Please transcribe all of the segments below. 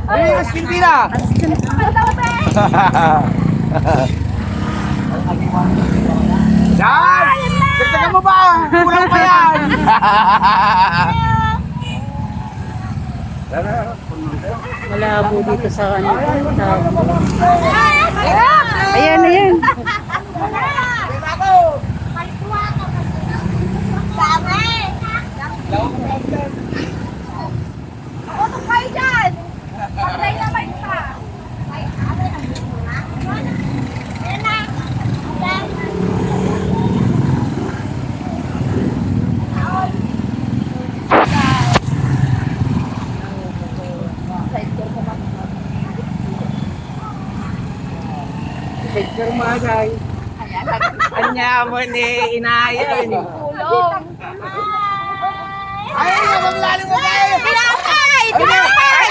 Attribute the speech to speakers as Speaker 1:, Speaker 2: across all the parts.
Speaker 1: Ay, Argentina! Yan! Dagdagan mo ba? Kulang pa yan!
Speaker 2: Malabo dito sa ano. Ayan, ayan.
Speaker 1: Picture mo agay. Kanya mo ni inaya.
Speaker 3: Tulong.
Speaker 1: Ay, ang lalim mo kayo!
Speaker 3: Tinapay! Tinapay!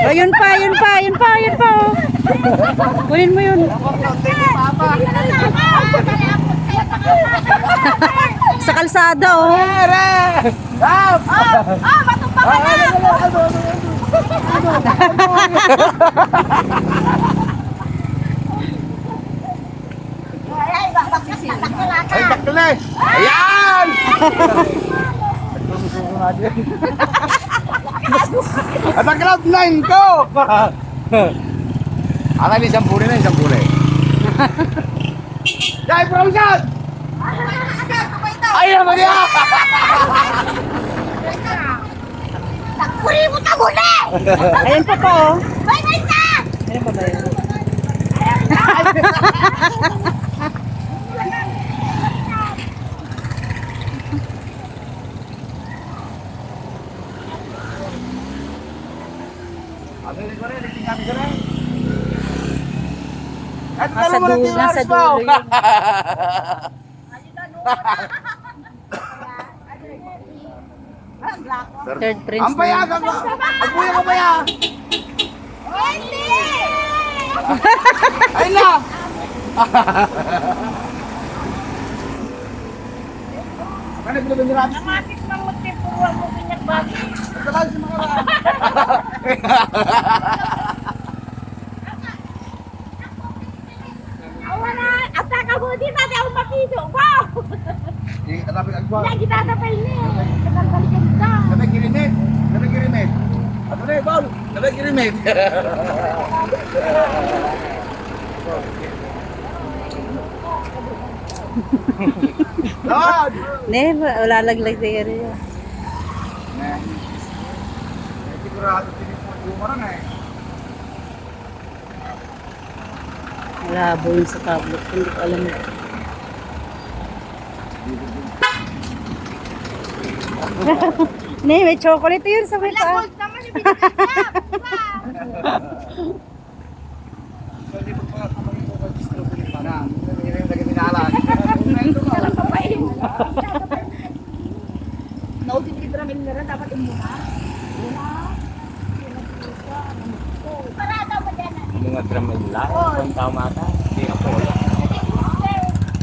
Speaker 2: Ayun pa, yun pa, yun pa, yun pa. Kunin mo yun. Sa kalsada, oh.
Speaker 1: Ay, takle! Ayan! At ang cloud 9 ko! Akan isang puli na, isang puli. Jai, Promsat! Ay, naman yan!
Speaker 3: Takpuri mo na muli!
Speaker 2: Ayan pa po, oh.
Speaker 3: Bye-bye na!
Speaker 2: Ayan pa ba yun? Nasa dulo yun. Third prince
Speaker 1: Ang bayagan ko! Ang buya ko baya!
Speaker 3: Hindi!
Speaker 1: Ay na! Ano ba yung nirami?
Speaker 3: Namatis ng magtipuruan mo pinagbagi.
Speaker 1: Ito lang si mga
Speaker 3: Awa na! At nakabudi natin ako makido. Wow! Lagi tatapay niya. Nagkakalikan ka.
Speaker 1: Sabay kirimit! Sabay kirimit! Ano na Paul? Sabay kirimit! Lord!
Speaker 2: Ne, wala laglag na yan.
Speaker 1: Sigurado tinipon yung marang eh.
Speaker 2: Malabo yun sa tablet. Hindi ko alam. Ne, may chocolate yun sa may paa.
Speaker 3: Gold naman yung binigyan.
Speaker 1: Hindi mo pa kamay mo mag-distribute pa na. Hindi rin lagi minalan.
Speaker 3: Nautititra min na rin. Dapat imuna. Parada mo dyan.
Speaker 4: Mga tramil lang, ang tama ka.